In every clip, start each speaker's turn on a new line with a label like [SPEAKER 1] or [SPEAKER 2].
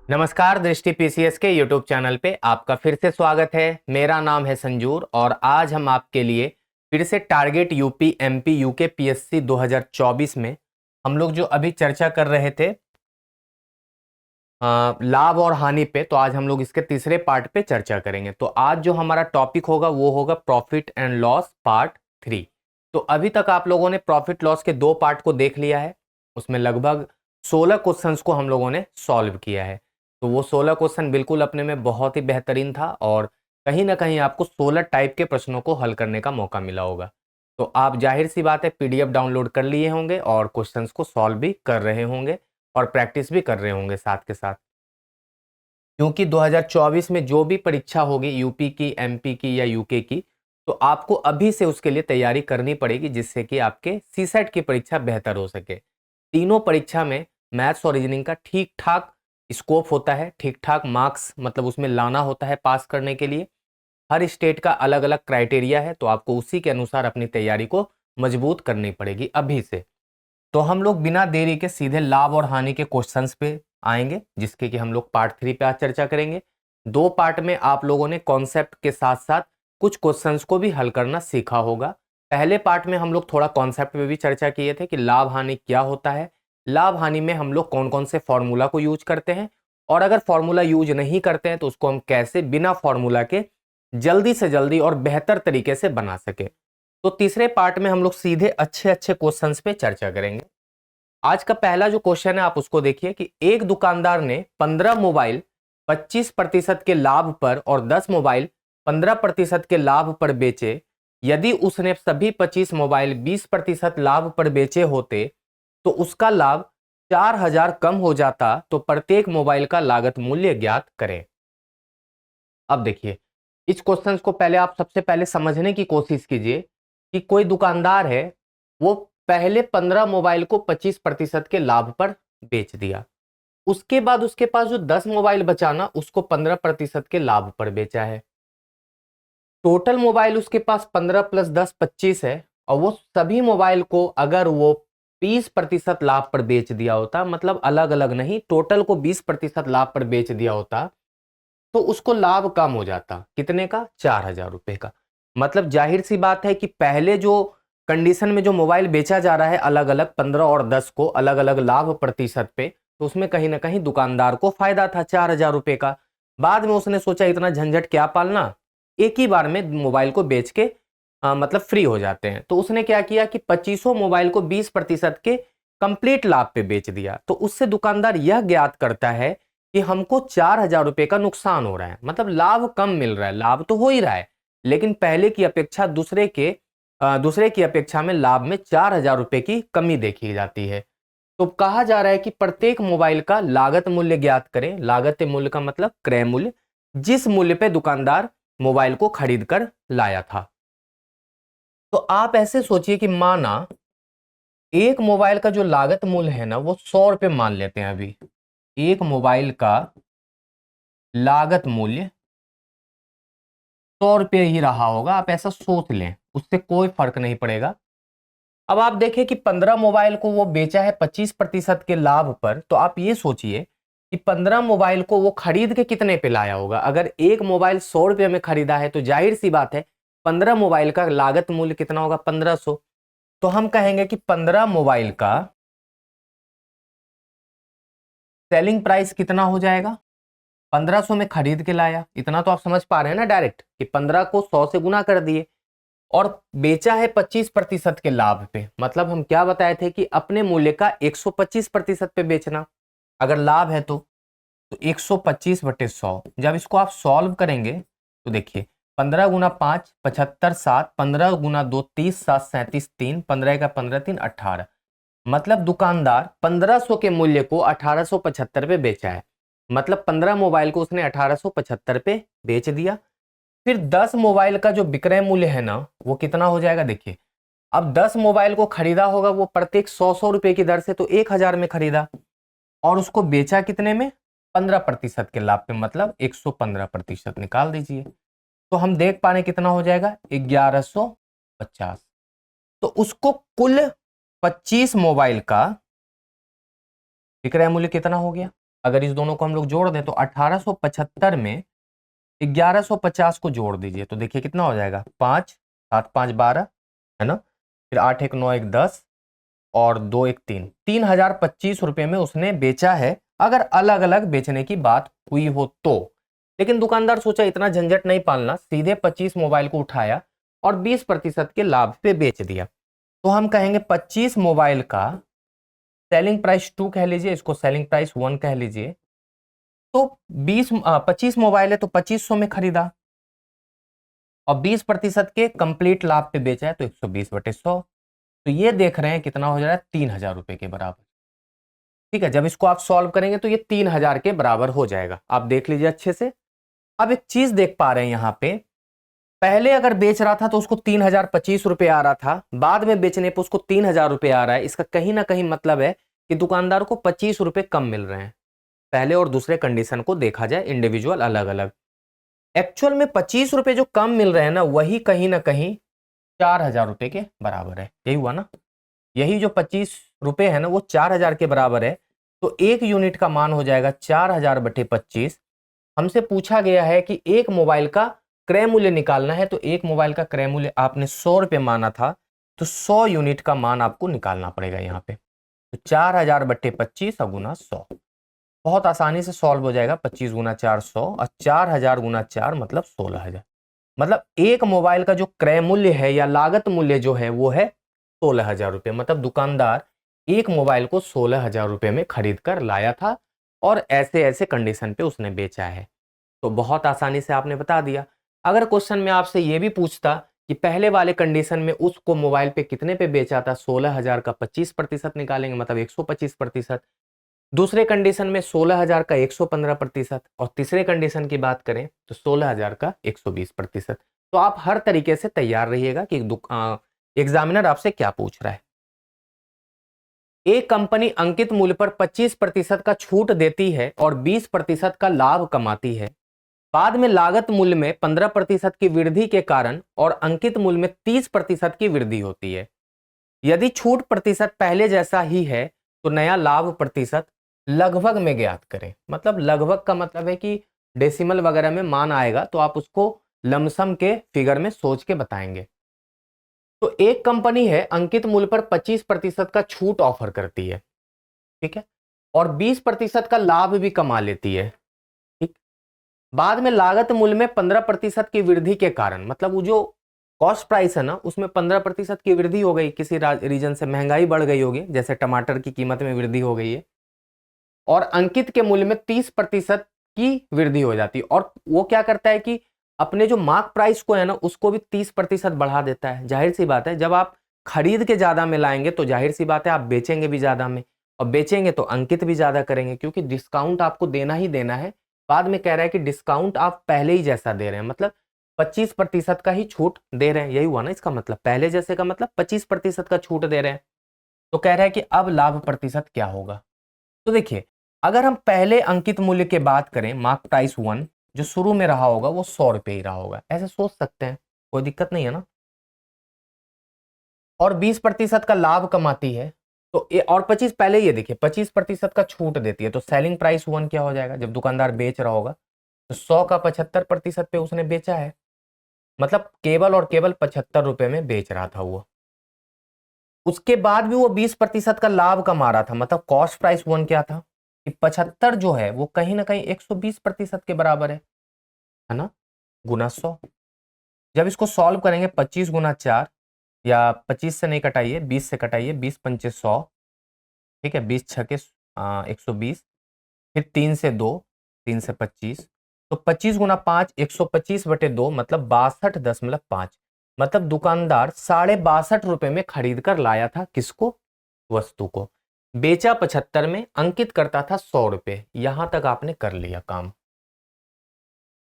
[SPEAKER 1] नमस्कार, दृष्टि पीसीएस के यूट्यूब चैनल पे आपका फिर से स्वागत है। मेरा नाम है संजूर और आज हम आपके लिए फिर से target UP MP UK PSC 2024 में हम लोग जो अभी चर्चा कर रहे थे लाभ और हानि पे, तो आज हम लोग इसके तीसरे पार्ट पे चर्चा करेंगे। तो आज जो हमारा टॉपिक होगा वो होगा प्रॉफिट एंड लॉस पार्ट 3। तो अभी तक आप लोगों ने प्रॉफिट लॉस के दो पार्ट को देख लिया है। उसमें लगभग 16 क्वेश्चंस को हम लोगों ने सॉल्व किया है। तो वो 16 क्वेश्चन बिल्कुल अपने में बहुत ही बेहतरीन था और कहीं ना कहीं आपको 16 टाइप के प्रश्नों को हल करने का मौका मिला होगा। तो आप जाहिर सी बात है पीडीएफ डाउनलोड कर लिए होंगे और क्वेश्चंस को सॉल्व भी कर रहे होंगे और प्रैक्टिस भी कर रहे होंगे साथ के साथ। क्योंकि 2024 में जो भी परीक्षा होगी यूपी की, एमपी की या यूके की, तो आपको अभी से उसके लिए तैयारी करनी पड़ेगी जिससे कि आपके सीसेट की परीक्षा बेहतर हो सके। तीनों परीक्षा में मैथ्स और रीजनिंग का ठीक ठाक स्कोप होता है, ठीक ठाक मार्क्स मतलब उसमें लाना होता है पास करने के लिए। हर स्टेट का अलग अलग क्राइटेरिया है, तो आपको उसी के अनुसार अपनी तैयारी को मजबूत करनी पड़ेगी अभी से। तो हम लोग बिना देरी के सीधे लाभ और हानि के क्वेश्चंस पे आएंगे, जिसके कि हम लोग पार्ट 3 पे आज चर्चा करेंगे। दो पार्ट में आप लोगों ने कॉन्सेप्ट के साथ साथ कुछ क्वेश्चंस को भी हल करना सीखा होगा। पहले पार्ट में हम लोग थोड़ा कॉन्सेप्ट पे भी चर्चा किए थे कि लाभ हानि क्या होता है, लाभ हानि में हम लोग कौन कौन से फॉर्मूला को यूज करते हैं, और अगर फॉर्मूला यूज नहीं करते हैं तो उसको हम कैसे बिना फॉर्मूला के जल्दी से जल्दी और बेहतर तरीके से बना सके। तो तीसरे पार्ट में हम लोग सीधे अच्छे अच्छे क्वेश्चंस पे चर्चा करेंगे। आज का पहला जो क्वेश्चन है आप उसको देखिए कि एक दुकानदार ने 15 मोबाइल 25% के लाभ पर और 10 मोबाइल 15% के लाभ पर बेचे। यदि उसने सभी 25 मोबाइल 20% लाभ पर बेचे होते तो उसका लाभ 4000 कम हो जाता। तो प्रत्येक मोबाइल का लागत मूल्य ज्ञात करें। अब देखिए, इस क्वेश्चन को पहले आप सबसे पहले समझने की कोशिश कीजिए कि कोई दुकानदार है, वो पहले 15 मोबाइल को 25% के लाभ पर बेच दिया। उसके बाद उसके पास जो 10 मोबाइल बचा ना, उसको 15% के लाभ पर बेचा है। टोटल मोबाइल उसके पास 15 प्लस 10 25 है, और वो सभी मोबाइल को अगर वो 20% लाभ पर बेच दिया होता, मतलब अलग अलग नहीं, टोटल को 20% लाभ पर बेच दिया होता, तो उसको लाभ कम हो जाता। कितने का? 4000 रुपए का। मतलब जाहिर सी बात है कि पहले जो कंडीशन में जो मोबाइल बेचा जा रहा है अलग अलग 15 और 10 को अलग अलग लाभ प्रतिशत पे, तो उसमें कहीं ना कहीं दुकानदार को फायदा था 4000 रुपए का। बाद में उसने सोचा इतना झंझट क्या पालना, एक ही बार में मोबाइल को बेच के मतलब फ्री हो जाते हैं। तो उसने क्या किया कि 25 मोबाइल को 20% के कंप्लीट लाभ पे बेच दिया। तो उससे दुकानदार यह ज्ञात करता है कि हमको 4000 रुपए का नुकसान हो रहा है, मतलब लाभ कम मिल रहा है। लाभ तो हो ही रहा है, लेकिन पहले की अपेक्षा दूसरे की अपेक्षा में लाभ में 4000 रुपए की कमी देखी जाती है। तो कहा जा रहा है कि प्रत्येक मोबाइल का लागत मूल्य ज्ञात करें। लागत मूल्य का मतलब क्रय मूल्य, जिस मूल्य पे दुकानदार मोबाइल को खरीद कर लाया था। तो आप ऐसे सोचिए कि माना एक मोबाइल का जो लागत मूल्य है ना, वो 100 रुपए मान लेते हैं। अभी एक मोबाइल का लागत मूल्य 100 रुपये ही रहा होगा, आप ऐसा सोच लें, उससे कोई फर्क नहीं पड़ेगा। अब आप देखें कि 15 मोबाइल को वो बेचा है 25% के लाभ पर, तो आप ये सोचिए कि 15 मोबाइल को वो खरीद के कितने पे लाया होगा। अगर एक मोबाइल 100 रुपये में खरीदा है तो जाहिर सी बात है 15 मोबाइल का लागत मूल्य कितना होगा? 1500। तो हम कहेंगे कि 15 मोबाइल का सेलिंग प्राइस कितना हो जाएगा? 1500 में खरीद के लाया, इतना तो आप समझ पा रहे हैं ना डायरेक्ट, कि 15 को 100 से गुना कर दिए और बेचा है 25% के लाभ पे। मतलब हम क्या बताए थे कि अपने मूल्य का 125% पे बेचना अगर लाभ है तो 125 बटे 100। जब इसको आप सॉल्व करेंगे तो देखिए 15 गुना 5 75 7, 15 गुना 2 30 7 37 3, 15 का 15 3 18। मतलब दुकानदार 1500 के मूल्य को 1875 पे बेचा है। मतलब 15 मोबाइल को उसने 1875 पे बेच दिया। फिर 10 मोबाइल का जो विक्रय मूल्य है ना, वो कितना हो जाएगा? देखिए, अब 10 मोबाइल को खरीदा होगा वो प्रत्येक 100 रुपए की दर से, तो 1000 में खरीदा और उसको बेचा कितने में? 15% के लाभ पे, मतलब 115% निकाल दीजिए। तो हम देख पा रहे कितना हो जाएगा? 1150। तो उसको कुल 25 मोबाइल का विक्रय मूल्य कितना हो गया? अगर इस दोनों को हम लोग जोड़ दें तो 1875 में 1150 को जोड़ दीजिए तो देखिए कितना हो जाएगा, 5 7 5 12 है ना, फिर 8 1 9 1 10 और 2 1 3, 3025 रुपये में उसने बेचा है, अगर अलग अलग बेचने की बात हुई हो तो। लेकिन दुकानदार सोचा इतना झंझट नहीं पालना, सीधे 25 मोबाइल को उठाया और 20% के लाभ पे बेच दिया। तो हम कहेंगे 25 मोबाइल का सेलिंग प्राइस 2 कह लीजिए, इसको सेलिंग प्राइस 1 कह लीजिए। तो 25 मोबाइल है तो 2500 में खरीदा और 20% के कंप्लीट लाभ पे बेचा है तो 120/100। तो ये देख रहे हैं कितना हो जा रहा है, 3000 रुपए के बराबर। ठीक है, जब इसको आप सॉल्व करेंगे तो ये 3000 के बराबर हो जाएगा। आप देख लीजिए अच्छे से। अब एक चीज देख पा रहे हैं यहाँ पे, पहले अगर बेच रहा था तो उसको 3025 रुपये आ रहा था, बाद में बेचने पर उसको 3000 रुपये आ रहा है। इसका कहीं ना कहीं मतलब है कि दुकानदार को 25 रुपये कम मिल रहे हैं। पहले और दूसरे कंडीशन को देखा जाए इंडिविजुअल अलग अलग। एक्चुअल में 25 रुपये जो कम मिल रहे हैं ना, वही कहीं ना कहीं 4000 रुपये के बराबर है। यही हुआ ना, यही जो 25 रुपये है ना वो 4000 के बराबर है। तो एक यूनिट का मान हो जाएगा 4000/25। हमसे पूछा गया है कि एक मोबाइल का क्रय मूल्य निकालना है, तो एक मोबाइल का क्रय मूल्य आपने 100 रुपये माना था, तो 100 यूनिट का मान आपको निकालना पड़ेगा यहाँ पे। तो 4000/25 गुना 100 बहुत आसानी से सॉल्व हो जाएगा। 25 गुना 4 100 और 4000 गुना 4 मतलब 16000। मतलब एक मोबाइल का जो क्रय मूल्य है या लागत मूल्य जो है वो है 16000 रुपये। मतलब दुकानदार एक मोबाइल को 16000 रुपये में खरीद कर लाया था और ऐसे ऐसे कंडीशन पे उसने बेचा है। तो बहुत आसानी से आपने बता दिया। अगर क्वेश्चन में आपसे ये भी पूछता कि पहले वाले कंडीशन में उसको मोबाइल पे कितने पे बेचा था, 16000 का 25% निकालेंगे मतलब 125%। दूसरे कंडीशन में 16000 का 115% और तीसरे कंडीशन की बात करें तो 16000 का 120%। तो आप हर तरीके से तैयार रहिएगा कि एग्जामिनर आपसे क्या पूछ रहा है। एक कंपनी अंकित मूल्य पर 25% का छूट देती है और 20% का लाभ कमाती है। बाद में लागत मूल्य में 15% की वृद्धि के कारण और अंकित मूल्य में 30% की वृद्धि होती है। यदि छूट प्रतिशत पहले जैसा ही है तो नया लाभ प्रतिशत लगभग में ज्ञात करें। मतलब लगभग का मतलब है कि डेसिमल वगैरह में मान आएगा तो आप उसको लमसम के फिगर में सोच के बताएंगे। तो एक कंपनी है अंकित मूल्य पर 25% का छूट ऑफर करती है, ठीक है, और 20% का लाभ भी कमा लेती है। ठीक, बाद में लागत मूल्य में 15% की वृद्धि के कारण, मतलब वो जो कॉस्ट प्राइस है ना उसमें 15% की वृद्धि हो गई, किसी रीजन से महंगाई बढ़ गई होगी, जैसे टमाटर की कीमत में वृद्धि हो गई है, और अंकित के मूल्य में 30% की वृद्धि हो जाती है। और वो क्या करता है कि अपने जो मार्क प्राइस को है ना उसको भी 30% बढ़ा देता है। जाहिर सी बात है, जब आप खरीद के ज्यादा में लाएंगे तो जाहिर सी बात है आप बेचेंगे भी ज्यादा में, और बेचेंगे तो अंकित भी ज्यादा करेंगे, क्योंकि डिस्काउंट आपको देना ही देना है। बाद में कह रहा है कि डिस्काउंट आप पहले ही जैसा दे रहे हैं, मतलब 25% का ही छूट दे रहे हैं। यही हुआ ना इसका मतलब, पहले जैसे का मतलब 25% का छूट दे रहे हैं। तो कह रहा है कि अब लाभ प्रतिशत क्या होगा। तो देखिए, अगर हम पहले अंकित मूल्य की बात करें, मार्क प्राइस 1 जो शुरू में रहा होगा वो 100 रुपये ही रहा होगा, ऐसे सोच सकते हैं, कोई दिक्कत नहीं है ना। और 20% का लाभ कमाती है तो और 25 पहले ये देखिए 25% का छूट देती है, तो सेलिंग प्राइस 1 क्या हो जाएगा जब दुकानदार बेच रहा होगा, तो 100 का 75% पे उसने बेचा है, मतलब केवल और केवल 75 रुपए में बेच रहा था वो। उसके बाद भी वो 20% का लाभ कमा रहा था, मतलब कॉस्ट प्राइस 1 क्या था कि 75 जो है वो कहीं ना कहीं 120% के बराबर है ना, गुना 100। जब इसको सॉल्व करेंगे 25 गुना 4, या 25 से नहीं कटाइए, 20 से कटाइए, 20 पंचे 100, ठीक है, 20 छके 120, फिर 3 से 2, 3 से 25, तो 25 गुना 5 125/2 मतलब 62.5। मतलब दुकानदार 62.5 रुपए में खरीद कर लाया था किसको, वस्तु को, बेचा 75 में, अंकित करता था 100 रुपए। यहां तक आपने कर लिया काम।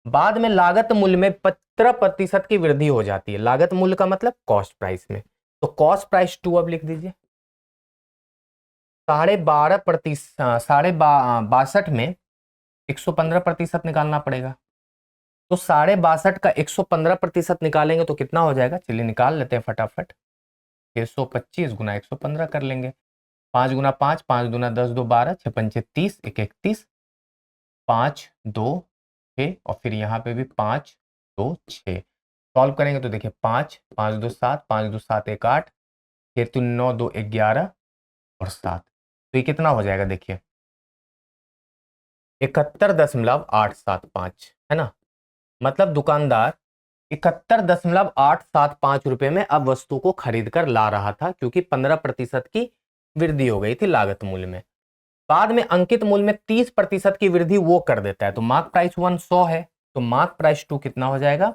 [SPEAKER 1] बाद में लागत मूल्य में 15% की वृद्धि हो जाती है। लागत मूल्य का मतलब कॉस्ट प्राइस में, तो कॉस्ट प्राइस 2 अब लिख दीजिए। 62.5 में 115% निकालना पड़ेगा, तो 62.5 का 115% निकालेंगे तो कितना हो जाएगा, चलिए निकाल लेते हैं फटाफट। 125 गुना 115 कर लेंगे, 5 गुना 5, 5 दूना 10, 2 12, 6 पंचे 30, 1 31, 5 2 6 और फिर यहाँ पे भी 5 2 6। सॉल्व करेंगे तो देखिए 5 5 2 7 5 2 7 1 8 6 3 9 2 11 और 7। तो ये कितना हो जाएगा देखिए 71.875 है ना। मतलब दुकानदार 71.875 रुपए में अब वस्तु को खरीद कर ला रहा था, क्योंकि 15% की वृद्धि हो गई थी लागत मूल्य में। बाद में अंकित मूल्य में 30% की वृद्धि वो कर देता है। तो मार्क प्राइस 1 100 है, तो मार्क प्राइस 2 कितना हो जाएगा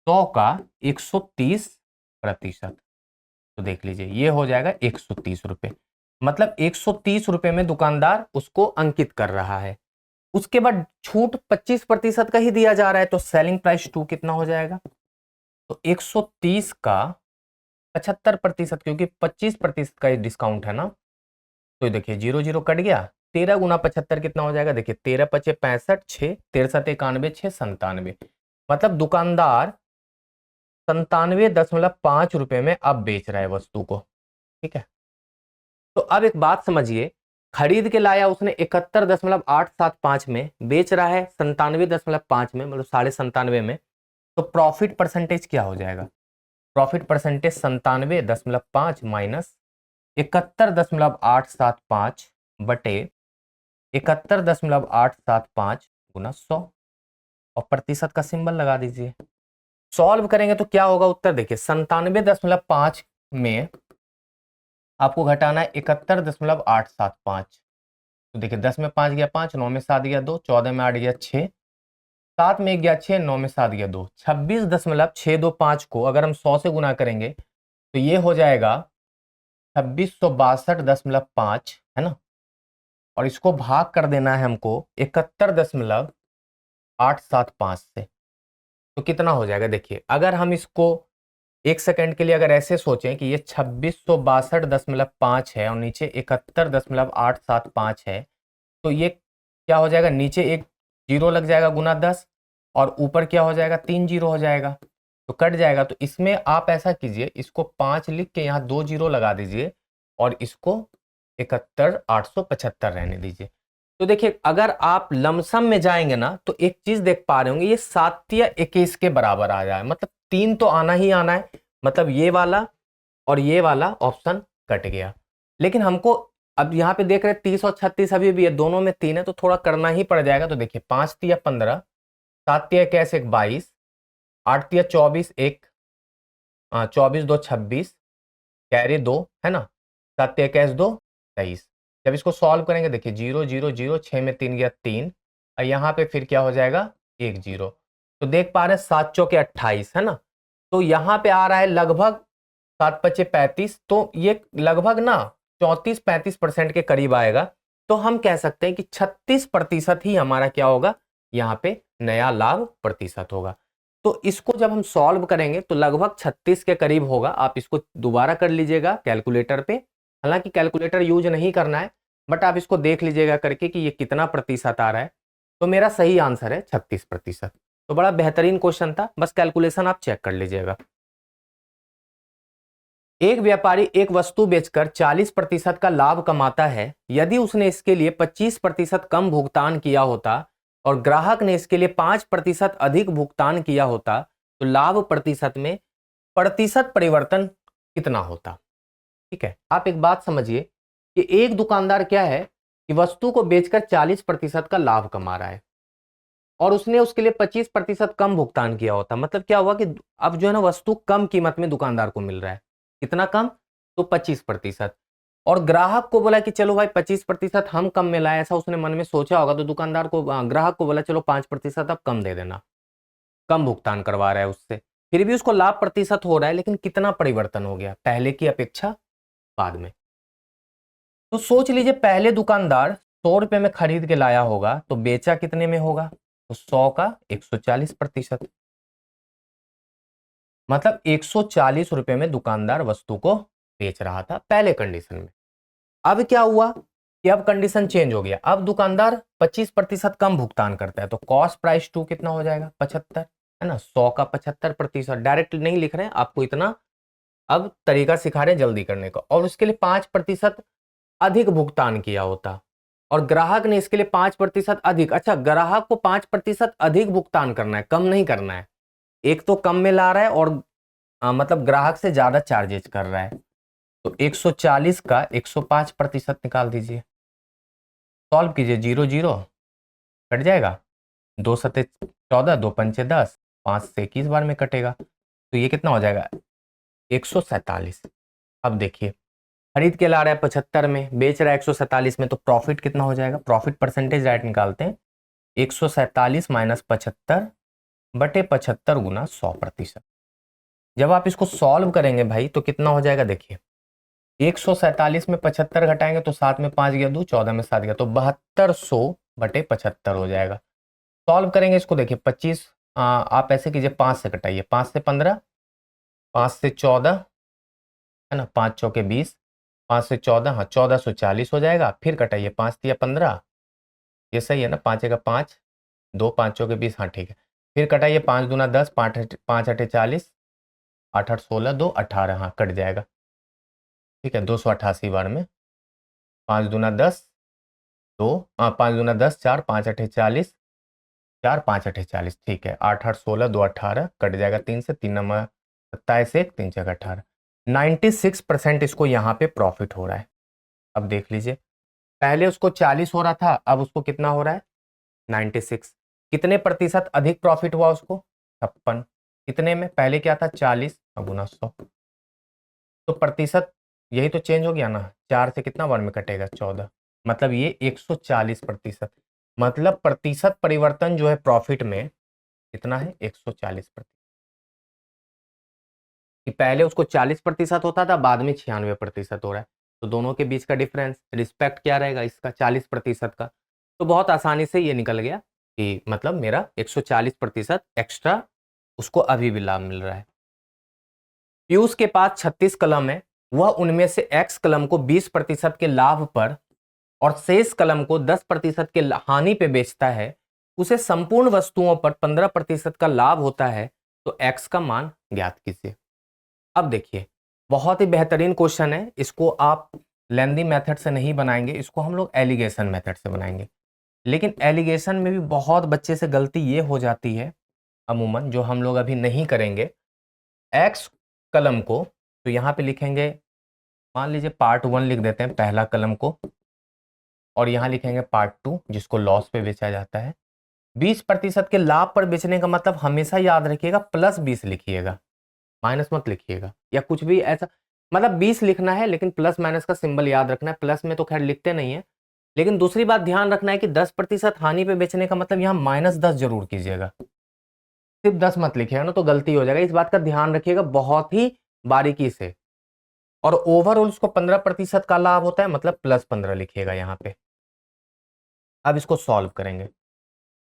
[SPEAKER 1] 100 का 130%। तो देख लीजिए ये हो जाएगा 130 रुपए। मतलब 130 रुपए में दुकानदार उसको अंकित कर रहा है। उसके बाद छूट 25% का ही दिया जा रहा है, तो सेलिंग प्राइस 2 कितना हो जाएगा, तो 130 का 75%, क्योंकि 25% का डिस्काउंट है ना। तो देखिए 0 0 कट गया, 13 गुना 75 कितना हो जाएगा, देखिए 13 पचे 65, 6 13 7 91, 6 97। मतलब दुकानदार 97.5 रुपए में अब बेच रहा है वस्तु को। ठीक है, तो अब एक बात समझिए, खरीद के लाया उसने 71.875 में, बेच रहा है 97.5 में, मतलब 97.5 में। तो प्रॉफिट परसेंटेज क्या हो जाएगा, प्रॉफिट परसेंटेज 97.5 माइनस 71.875 बटे 71.875 गुना 100 और प्रतिशत का सिंबल लगा दीजिए। सॉल्व करेंगे तो क्या होगा उत्तर, देखिए 97.5 में आपको घटाना है 71.875। तो देखिए 10 में 5 गया 5, 9 में 7 गया 2, 14 में 8 गया 6, 7 में 1 गया 6, 9 में 7 गया 2, 26.625 को अगर हम 100 से गुना करेंगे तो ये हो जाएगा 2662.5 है ना। और इसको भाग कर देना है हमको 71.875 से। तो कितना हो जाएगा देखिए, अगर हम इसको एक सेकंड के लिए अगर ऐसे सोचें कि ये 2662.5 है और नीचे 71.875 है, तो ये क्या हो जाएगा, नीचे एक जीरो लग जाएगा गुना 10 और ऊपर क्या हो जाएगा 3 जीरो हो जाएगा, तो कट जाएगा। तो इसमें आप ऐसा कीजिए, इसको 5 लिख के यहाँ 2 जीरो लगा दीजिए और इसको 71.875 रहने दीजिए। तो देखिए अगर आप लमसम में जाएंगे ना, तो एक चीज देख पा रहे होंगे, ये 7 या 21 के बराबर आ जाए, मतलब 3 तो आना ही आना है। मतलब ये वाला और ये वाला ऑप्शन कट गया। लेकिन हमको अब यहाँ पे देख रहे 30 और 36 अभी भी है, दोनों में 3 है, तो थोड़ा करना ही पड़ जाएगा। तो देखिए 5 तिया 15, 7 तिया 21 1 22, 8 तिया 24 1 24 2 26, कैरी 2 है ना, 7 तिया 21 2 23। जब इसको सॉल्व करेंगे देखिए 0 0 0, 6 में 3 गया 3 और यहाँ पे फिर क्या हो जाएगा 1 0। तो देख पा रहे हैं 7 चौके 28 है ना। तो यहाँ पे आ रहा है लगभग 7 पचे 35, तो ये लगभग ना 34-35% के करीब आएगा। तो हम कह सकते हैं कि 36% ही हमारा क्या होगा, यहाँ पे नया लाभ प्रतिशत होगा। तो इसको जब हम सॉल्व करेंगे तो लगभग 36 के करीब होगा। आप इसको दोबारा कर लीजिएगा कैलकुलेटर पे, हालांकि कैलकुलेटर यूज नहीं करना है, बट आप इसको देख लीजिएगा करके कि ये कितना प्रतिशत आ रहा है। तो मेरा सही आंसर है 36%। तो बड़ा बेहतरीन क्वेश्चन था, बस कैलकुलेशन आप चेक कर लीजिएगा। एक व्यापारी एक वस्तु बेचकर 40% का लाभ कमाता है। यदि उसने इसके लिए 25% कम भुगतान किया होता और ग्राहक ने इसके लिए 5% अधिक भुगतान किया होता, तो लाभ प्रतिशत में प्रतिशत परिवर्तन कितना होता। ठीक है, आप एक बात समझिए कि एक दुकानदार क्या है कि वस्तु को बेचकर 40% का लाभ कमा रहा है और उसने उसके लिए 25% कम भुगतान किया होता। मतलब क्या हुआ कि अब जो है ना वस्तु कम कीमत में दुकानदार को मिल रहा है। कितना कम, तो 25%। और ग्राहक को बोला कि चलो भाई 25% हम कम में लाए, ऐसा उसने मन में सोचा होगा। तो दुकानदार को ग्राहक को बोला चलो 5% अब कम दे देना, कम भुगतान करवा रहा है उससे। फिर भी उसको लाभ प्रतिशत हो रहा है, लेकिन कितना परिवर्तन हो गया पहले की अपेक्षा बाद में। तो सोच लीजिए पहले दुकानदार 100 रुपए में खरीद के लाया होगा, तो बेचा कितने में होगा, तो 100 का 140%। मतलब 140 रुपए में दुकानदार वस्तु को बेच रहा था पहले कंडीशन में। अब क्या हुआ कि अब कंडीशन चेंज हो गया, अब दुकानदार 25% कम भुगतान करता है, तो कॉस्ट प्राइस 2 कितना हो जाएगा 75 है ना। 100 का 75%, डायरेक्ट नहीं लिख रहे हैं आपको, इतना अब तरीका सिखा रहे हैं जल्दी करने का। और उसके लिए 5% अधिक भुगतान किया होता और ग्राहक ने इसके लिए 5% अधिक, अच्छा ग्राहक को 5% अधिक भुगतान करना है, कम नहीं करना है। एक तो कम में ला रहा है और मतलब ग्राहक से ज्यादा चार्जेज कर रहा है। तो 140 का 105% निकाल दीजिए, सॉल्व कीजिए, 0 0 कट जाएगा, 2 सते 14, 2 पंचे 10, 5 से 21 बार में कटेगा, तो ये कितना हो जाएगा 147। अब देखिए खरीद के ला रहा है 75 में, बेच रहा है 147 में, तो प्रॉफिट कितना हो जाएगा, प्रॉफिट परसेंटेज राइट निकालते हैं, 147 माइनस 75 बटे 75 गुना 100%। जब आप इसको सॉल्व करेंगे भाई तो कितना हो जाएगा, देखिए 147 में 75 घटाएंगे तो 7 में 5 गया 2, 14 में 7 गया, तो 7200 बटे 75 हो जाएगा। सॉल्व करेंगे इसको, देखिए 25, आप ऐसे कीजिए 5 से कटाइए, 5 से 15, 5 से 14 है ना, 5 चौके 20, 5 से 14, हाँ 1440 हो जाएगा। फिर कटाइए, 5 दिया 15, ये सही है ना, 5 का 5, 2 5 चौके 20, हाँ ठीक है। फिर कटाइए, 5 दूना 10, 5 अठे 40, 8 8 16, 2 18, हाँ कट जाएगा, ठीक है। 288 बार में 5 दूना 10, 2 5 दूना 10 4, 5 अठे 40, 4 5 अठे 40, ठीक है। 8 8 16, 2 18 कट जाएगा 3 से, 3 नंबर 27, 1 3 6 18, 96% इसको यहाँ पे प्रॉफिट हो रहा है। अब देख लीजिए, पहले उसको 40 हो रहा था, अब उसको कितना हो रहा है 96। कितने प्रतिशत अधिक प्रॉफिट हुआ उसको, 56। कितने में, पहले क्या था 40 गुना 100, तो प्रतिशत यही तो चेंज हो गया ना, 4 से कितना बार में कटेगा 14, मतलब ये 140%, मतलब प्रतिशत परिवर्तन जो है प्रॉफिट में कितना है 140%। कि पहले उसको 40% होता था, बाद में 96% हो रहा है, तो दोनों के बीच का डिफरेंस रिस्पेक्ट क्या रहेगा इसका 40% का। तो बहुत आसानी से ये निकल गया कि मतलब मेरा 140% एक्स्ट्रा उसको अभी भी लाभ मिल रहा है। पीयूष के पास 36 कलम है, वह उनमें से एक्स कलम को 20% के लाभ पर और शेष कलम को 10% के हानि पे बेचता है, उसे संपूर्ण वस्तुओं पर 15% का लाभ होता है, तो एक्स का मान ज्ञात कीजिए। अब देखिए बहुत ही बेहतरीन क्वेश्चन है, इसको आप लेंदी मेथड से नहीं बनाएंगे, इसको हम लोग एलिगेशन मेथड से बनाएंगे। लेकिन एलिगेशन में भी बहुत बच्चे से गलती ये हो जाती है अमूमन, जो हम लोग अभी नहीं करेंगे। एक्स कलम को तो यहाँ पे लिखेंगे, मान लीजिए पार्ट 1 लिख देते हैं पहला कलम को, और यहाँ लिखेंगे पार्ट 2 जिसको लॉस पे बेचा जाता है। 20% के लाभ पर बेचने का मतलब हमेशा याद रखिएगा +20 लिखिएगा, माइनस मत लिखिएगा, या कुछ भी ऐसा, मतलब 20 लिखना है लेकिन प्लस माइनस का सिंबल याद रखना है। प्लस में तो खैर लिखते नहीं है, लेकिन दूसरी बात ध्यान रखना है कि 10% हानि पे बेचने का मतलब यहाँ -10 जरूर कीजिएगा, सिर्फ 10 मत लिखिएगा ना तो गलती हो जाएगा। इस बात का ध्यान रखिएगा बहुत ही बारीकी से। और ओवरऑल उसको 15% का लाभ होता है, मतलब +15 लिखिएगा यहाँ पे। अब इसको सॉल्व करेंगे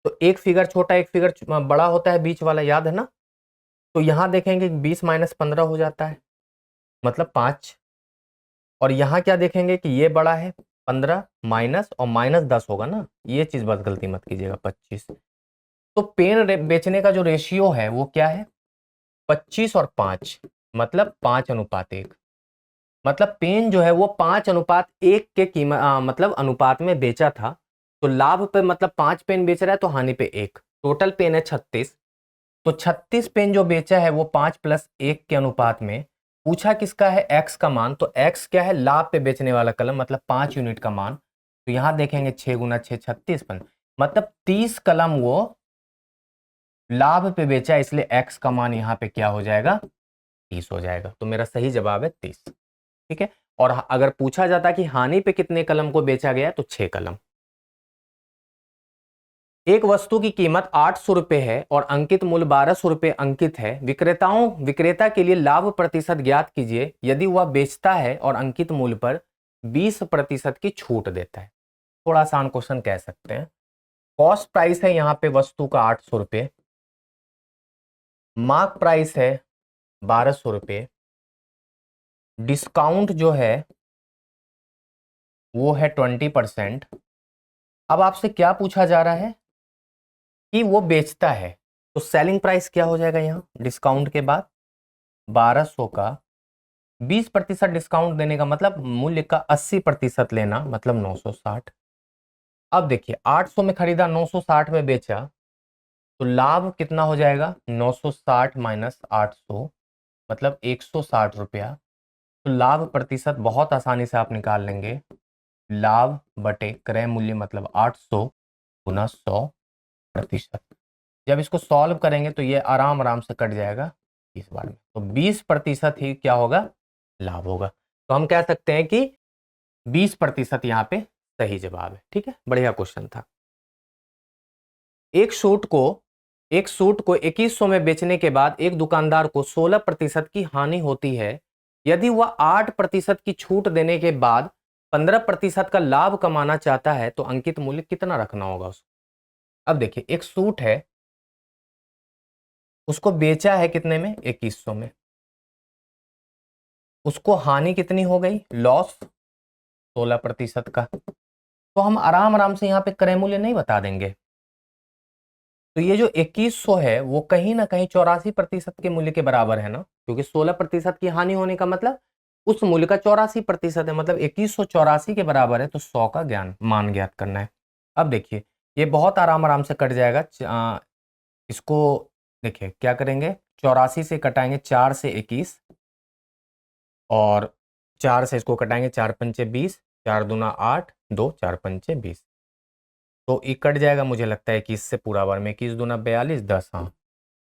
[SPEAKER 1] तो एक फिगर छोटा एक फिगर बड़ा होता है, बीच वाला याद है ना। तो यहां देखेंगे 20 माइनस 15 हो जाता है, मतलब 5। और यहां क्या देखेंगे कि ये बड़ा है 15 माइनस और -10 होगा ना, ये चीज बस गलती मत कीजिएगा 25। तो पेन बेचने का जो रेशियो है वो क्या है 25 और 5, मतलब 5:1। मतलब पेन जो है वो 5:1 के कीमत मतलब अनुपात में बेचा था। तो लाभ पे मतलब 5 पेन बेच रहा है तो हानि पे 1, टोटल पेन है 36। तो 36 पेन जो बेचा है वो 5 + 1 के अनुपात में। पूछा किसका है एक्स का मान, तो एक्स क्या है लाभ पे बेचने वाला कलम, मतलब 5 यूनिट का मान। तो यहां देखेंगे 6 गुना 6 36 पन, मतलब 30 कलम वो लाभ पे बेचा, इसलिए एक्स का मान यहाँ पे क्या हो जाएगा 30 हो जाएगा। तो मेरा सही जवाब है 30, ठीक है। और अगर पूछा जाता कि हानि पे कितने कलम को बेचा गया तो 6 कलम। एक वस्तु की कीमत 800 रुपए है और अंकित मूल्य 1200 रुपए अंकित है। विक्रेता के लिए लाभ प्रतिशत ज्ञात कीजिए यदि वह बेचता है और अंकित मूल्य पर 20% की छूट देता है। थोड़ा आसान क्वेश्चन कह सकते हैं। कॉस्ट प्राइस है यहाँ पे वस्तु का 800 रुपए, मार्क प्राइस है 1200 रुपए, डिस्काउंट जो है वो है 20%। अब आपसे क्या पूछा जा रहा है कि वो बेचता है, तो सेलिंग प्राइस क्या हो जाएगा यहाँ डिस्काउंट के बाद 1200 का 20% डिस्काउंट देने का मतलब मूल्य का 80% लेना, मतलब 960। अब देखिए 800 में खरीदा, 960 में बेचा, तो लाभ कितना हो जाएगा, 960 माइनस 800 मतलब 160 रुपया। तो लाभ प्रतिशत बहुत आसानी से आप निकाल लेंगे, लाभ बटे क्रय मूल्य मतलब 800 गुना 100%। जब इसको सॉल्व करेंगे तो ये आराम आराम से कट जाएगा 20 बार में, तो 20% ही क्या होगा, लाभ होगा। तो हम कह सकते हैं कि 20% यहाँ पे सही जवाब है। ठीक है, बढ़िया क्वेश्चन था। एक सूट को 2100 में बेचने के बाद एक दुकानदार को 16% की हानि होती है। यदि वह 8% की छूट देने के बाद 15% का लाभ कमाना चाहता है तो अंकित मूल्य कितना रखना होगा उसको। अब देखिए एक सूट है, उसको बेचा है कितने में, 2100 में, उसको हानि कितनी हो गई, लॉस 16% का। तो हम आराम आराम से यहाँ पे क्रय मूल्य नहीं बता देंगे। तो ये जो 2100 है वो कहीं ना कहीं 84% के मूल्य के बराबर है ना, क्योंकि 16% की हानि होने का मतलब उस मूल्य का 84% है, मतलब 2184 के बराबर है। तो 100 का मान ज्ञात करना है। अब देखिए ये बहुत आराम आराम से कट जाएगा। इसको देखिए क्या करेंगे, 84 से कटाएंगे 4 से 21, और 4 से इसको कटाएंगे, 4 पंचे 20, 4 दूना 8, 2 4 पंचे 20, तो ये कट जाएगा मुझे लगता है 21 से पूरा बार में, 21 दूना 42, 10, हाँ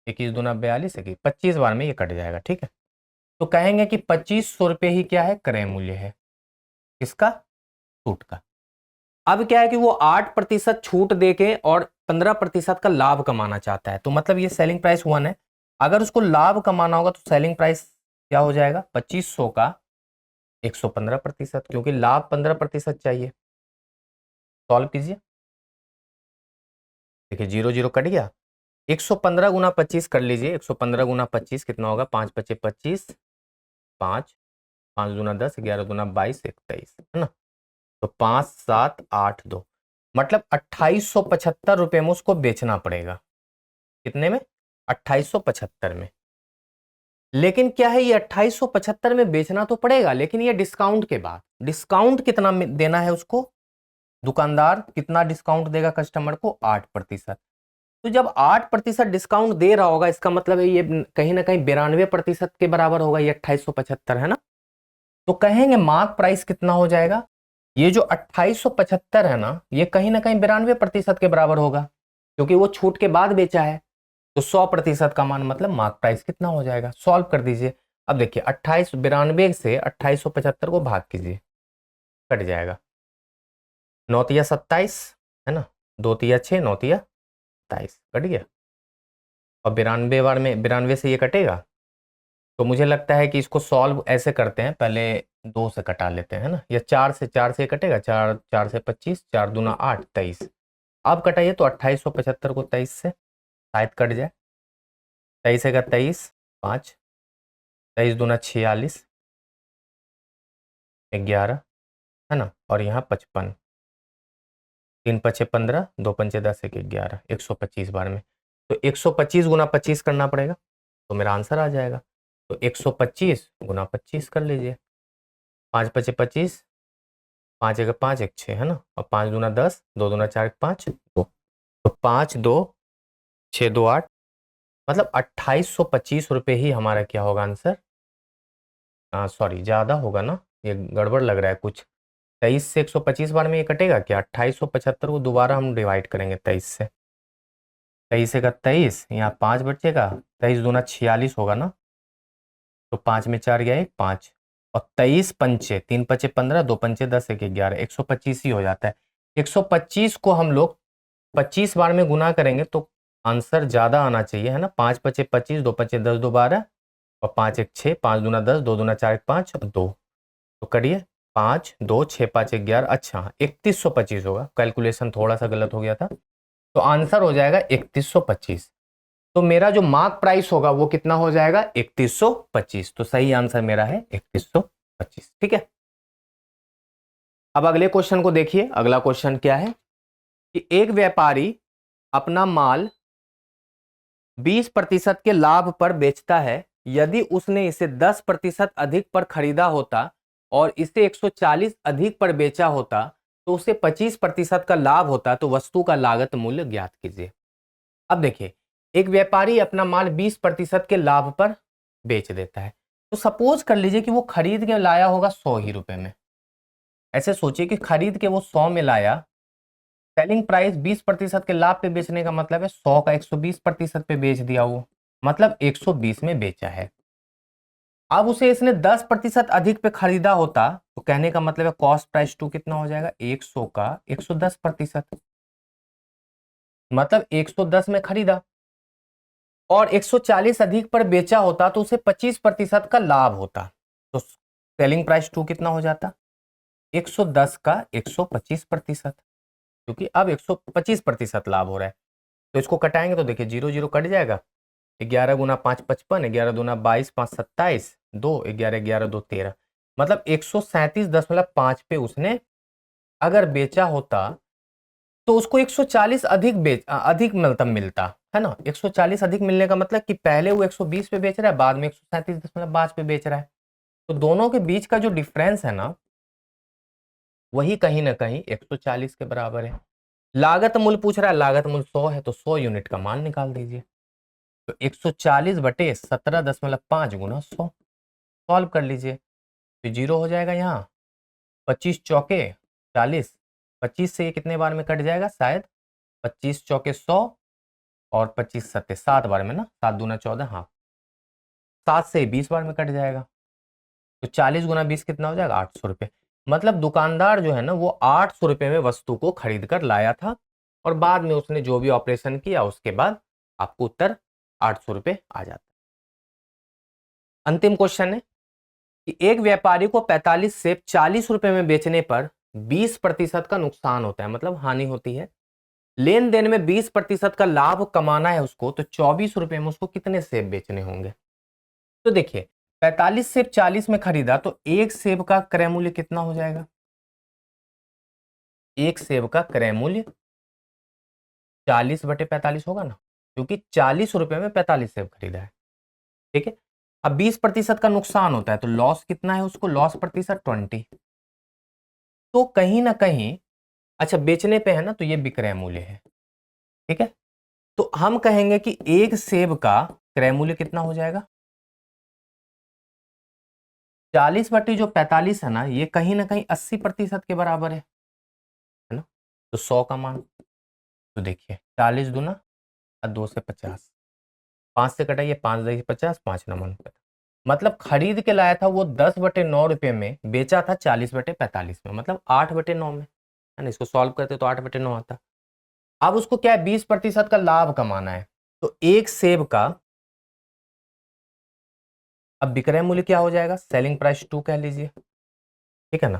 [SPEAKER 1] 21 दूना 42, 25 बार में ये कट जाएगा। ठीक है, तो कहेंगे कि 2500 रुपये ही क्या है, क्रय मूल्य है किसका, छूट का। अब क्या है कि वो 8% छूट देके और 15% का लाभ कमाना चाहता है, तो मतलब ये सेलिंग प्राइस 1 है। अगर उसको लाभ कमाना होगा तो सेलिंग प्राइस क्या हो जाएगा, 2500 का 115%, क्योंकि लाभ 15% चाहिए। सॉल्व कीजिए, देखिए 0 0 कट गया, 115 गुना 25 कर लीजिए, 115 गुना 25 कितना होगा, 5 पचे 25, 5 5 दूना 10, 11 दूना 22, 21, है ना। तो 5 7 8 2 मतलब 2875 रुपये में उसको बेचना पड़ेगा। कितने में, 2875 में। लेकिन क्या है, ये 2875 में बेचना तो पड़ेगा, लेकिन ये डिस्काउंट के बाद, डिस्काउंट कितना देना है उसको, दुकानदार कितना डिस्काउंट देगा कस्टमर को, 8%। तो जब 8% डिस्काउंट दे रहा होगा, इसका मतलब है ये कहीं ना कहीं 92% के बराबर होगा, ये 2875 है ना। तो कहेंगे मार्क प्राइस कितना हो जाएगा, ये जो 2875 है ना, ये कहीं ना कहीं 92% के बराबर होगा, क्योंकि वो छूट के बाद बेचा है। तो 100% का मान मतलब मार्क प्राइस कितना हो जाएगा, सॉल्व कर दीजिए। अब देखिए 92 से 2875 को भाग कीजिए, कट जाएगा, 9 तिया 27 है ना, 2 तिया 6, 9 तिया 27, कट गया। और 92 बार में 92 से ये कटेगा, तो मुझे लगता है कि इसको सॉल्व ऐसे करते हैं, पहले 2 से कटा लेते हैं ना, या 4 से कटेगा, 4 4 से 25, 4 दूना 8, 23। अब कटाइए तो 2875 को 23 से शायद कट जाए, 23 का 23, 5, 23 दूना 46, 11 है ना, और यहाँ 55, 3 पचे 15, 2 पंचे 10, 1 11, 125 बार में। तो 125 गुना 25 करना पड़ेगा, तो मेरा आंसर आ जाएगा। तो 125 गुना 25 कर लीजिए, 5 पचे 25, 5 एक 5, 1 6 है ना, और 5 दूना 10, 2 दूना 4, 5 2, तो 5 2 6 2 8, मतलब 2825 रुपये ही हमारा क्या होगा आंसर। सॉरी ज़्यादा होगा ना, ये गड़बड़ लग रहा है कुछ। 23 से 125 बार में ये कटेगा क्या, 2875 को दोबारा हम डिवाइड करेंगे 23 से, 23 का 23, यहाँ 5 बचेगा, 23 दूना 46 होगा ना, तो 5 में 4 गया 1 5, और 23 पंचे, 3 पचे 15, 2 पंचे 10, 1 11, 125 ही हो जाता है। 125 को हम लोग 25 बार में गुना करेंगे तो आंसर ज़्यादा आना चाहिए, है ना। 5 पचे 25, 2 पचे 10, 2 12, और 5 1 6, 5 दूना 10, 2 दूना 4, 1 5, और 2, तो करिए 5 2 6 5 1 11, अच्छा 3125 होगा, कैलकुलेशन थोड़ा सा गलत हो गया था। तो आंसर हो जाएगा 3125। तो मेरा जो मार्क प्राइस होगा वो कितना हो जाएगा, 3125। तो सही आंसर मेरा है 3125। ठीक है, अब अगले क्वेश्चन को देखिए। अगला क्वेश्चन क्या है कि एक व्यापारी अपना माल 20% के लाभ पर बेचता है। यदि उसने इसे 10% अधिक पर खरीदा होता और इसे 140 अधिक पर बेचा होता तो उसे 25% का लाभ होता है, तो वस्तु का लागत मूल्य ज्ञात कीजिए। अब देखिए, एक व्यापारी अपना माल 20% के लाभ पर बेच देता है। तो सपोज कर लीजिए कि वो खरीद के लाया होगा 100 ही रुपए में। ऐसे सोचिए कि खरीद के वो 100 में लाया, सेलिंग प्राइस 20% के लाभ पे बेचने का मतलब है 100 का 120% पे बेच दिया, वो मतलब 120 में बेचा है। अब उसे इसने 10% अधिक पे खरीदा होता, तो कहने का मतलब है कॉस्ट प्राइस टू कितना हो जाएगा, 100 का 110%, मतलब 110 में खरीदा और 140 अधिक पर बेचा होता, तो उसे 25% का लाभ होता। तो सेलिंग प्राइस टू कितना हो जाता, 110 का 125%, क्योंकि अब 125% लाभ हो रहा है। तो इसको कटाएंगे तो देखिए 0 0 कट जाएगा, 11 गुना 5 55, 11 दूना 22, 5 27, 2 11 11 2 13, मतलब 137.5 पे उसने अगर बेचा होता, तो उसको 140 अधिक मतलब मिलता है ना। 140 अधिक मिलने का मतलब कि पहले वो 120 पे बेच रहा है, बाद में 137.5 पे बेच रहा है। तो दोनों के बीच का जो डिफरेंस है ना, वही कहीं ना कहीं 140 के बराबर है। लागत मूल्य पूछ रहा है, लागत मूल्य 100 है, तो 100 यूनिट का मान निकाल दीजिए। तो 140 बटे 17.5 गुना 100, सॉल्व कर लीजिए। तो 0 हो जाएगा यहाँ, 25 चौके 40, 25 से ये कितने बार में कट जाएगा, शायद 25 चौके 100 और 25 सत्ते 7 बार में ना, 7 दूना 14, हाँ 7 से 20 बार में कट जाएगा। तो 40 गुना 20 कितना हो जाएगा, 800 रुपये। मतलब दुकानदार जो है ना, वो 800 रुपये में वस्तु को खरीद कर लाया था और बाद में उसने जो भी ऑपरेशन किया उसके बाद आपको उत्तर 800 रुपये आ जाता है। अंतिम क्वेश्चन है कि एक व्यापारी को 45 सेब 40 रुपए में बेचने पर 20% का नुकसान होता है, मतलब हानि होती है। लेन देन में 20% का लाभ कमाना है उसको, तो 24 रुपए में उसको कितने सेब बेचने होंगे। तो देखिए, 45 सेब 40 में खरीदा, तो एक सेब का क्रय मूल्य कितना हो जाएगा, एक सेब का क्रय मूल्य 40 बटे 45 होगा ना, क्योंकि 40 रुपए में 45 सेब खरीदा है। ठीक है, अब 20% का नुकसान होता है, तो लॉस कितना है उसको, लॉस प्रतिशत 20। तो कहीं ना कहीं, अच्छा बेचने पे है ना, तो ये विक्रय मूल्य है। ठीक है, तो हम कहेंगे कि एक सेब का क्रय मूल्य कितना हो जाएगा, 40 बटे जो 45 है ना, ये कहीं ना कहीं 80% के बराबर है ना। तो 100 का मान, तो देखिए 40 दूना और 2 से 50, 5 से कटाइए, 5 दही 50, 5 9 रुपए, मतलब खरीद के लाया था वो 10 बटे 9 रुपए में, बेचा था 40 बटे 45 में, मतलब 8 बटे 9 में, है ना। इसको सॉल्व करते तो 8 बटे 9 आता। अब उसको क्या है, 20% का लाभ कमाना है, तो एक सेब का अब विक्रय मूल्य क्या हो जाएगा, सेलिंग प्राइस 2 कह लीजिए। ठीक है ना,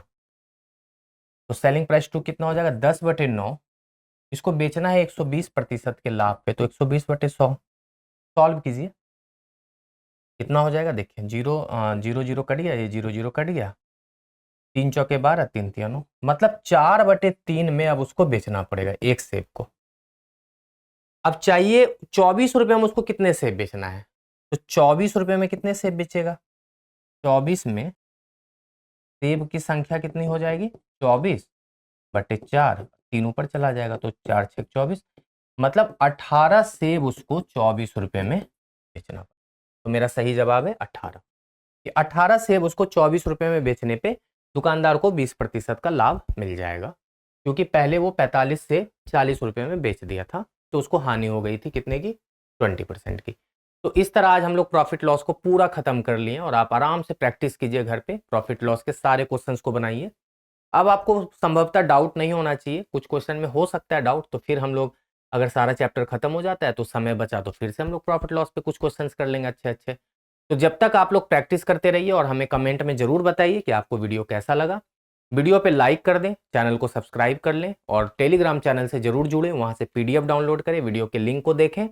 [SPEAKER 1] तो सेलिंग प्राइस 2 कितना हो जाएगा, 10 बटे 9, इसको बेचना है 120% के लाभ पे, तो 120 बटे 100, सॉल्व कीजिए कितना हो जाएगा। देखिए 0 0 0 कट गया, ये 0 0 कट गया, 3 चौके 12, 3 3 9, मतलब 4 बटे 3 में अब उसको बेचना पड़ेगा एक सेब को। अब चाहिए 24 रुपए में उसको कितने सेब बेचना है, तो 24 रुपए में कितने सेब बेचेगा, 24 में सेब की संख्या कितनी हो जाएगी, 24 बटे 4, 3 ऊपर चला जाएगा, तो 4 6 24, मतलब 18 सेब उसको 24 रुपए में बेचना। तो मेरा सही जवाब है 18, कि 18 सेब उसको 24 रुपए में बेचने पे दुकानदार को 20% का लाभ मिल जाएगा, क्योंकि पहले वो 45 से 40 रुपए में बेच दिया था, तो उसको हानि हो गई थी कितने की, 20% की। तो इस तरह आज हम लोग प्रॉफिट लॉस को पूरा खत्म कर लिए और आप आराम से प्रैक्टिस कीजिए घर पे, प्रॉफिट लॉस के सारे क्वेश्चंस को बनाइए। अब आपको संभवतः डाउट नहीं होना चाहिए, कुछ क्वेश्चन में हो सकता है डाउट, तो फिर हम लोग अगर सारा चैप्टर खत्म हो जाता है तो समय बचा तो फिर से हम लोग प्रॉफिट लॉस पे कुछ क्वेश्चंस कर लेंगे अच्छे अच्छे। तो जब तक आप लोग प्रैक्टिस करते रहिए और हमें कमेंट में जरूर बताइए कि आपको वीडियो कैसा लगा। वीडियो पे लाइक कर दें, चैनल को सब्सक्राइब कर लें और टेलीग्राम चैनल से जरूर जुड़ें, वहां से पीडीएफ डाउनलोड करें, वीडियो के लिंक को देखें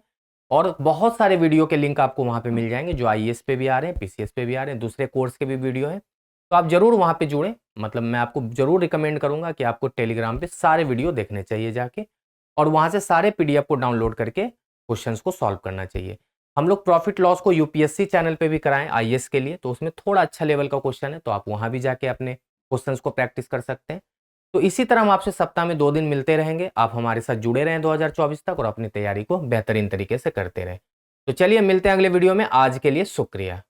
[SPEAKER 1] और बहुत सारे वीडियो के लिंक आपको वहां पे मिल जाएंगे, जो आईएएस पे भी आ रहे हैं, पीसीएस पे भी आ रहे हैं, दूसरे कोर्स के भी वीडियो हैं। तो आप जरूर वहां पे जुड़ें, मतलब मैं आपको जरूर रिकमेंड करूंगा कि आपको टेलीग्राम पे सारे वीडियो देखने चाहिए जाके, और वहां से सारे पीडीएफ को डाउनलोड करके क्वेश्चंस को सॉल्व करना चाहिए। हम लोग प्रॉफिट लॉस को यूपीएससी चैनल पे भी कराएं आईएएस के लिए, तो उसमें थोड़ा अच्छा लेवल का क्वेश्चन है, तो आप वहां भी जाके अपने क्वेश्चंस को प्रैक्टिस कर सकते हैं। तो इसी तरह हम आपसे सप्ताह में 2 दिन मिलते रहेंगे। आप हमारे साथ जुड़े रहें 2024 तक और अपनी तैयारी को बेहतरीन तरीके से करते रहें। तो चलिए मिलते हैं अगले वीडियो में। आज के लिए शुक्रिया।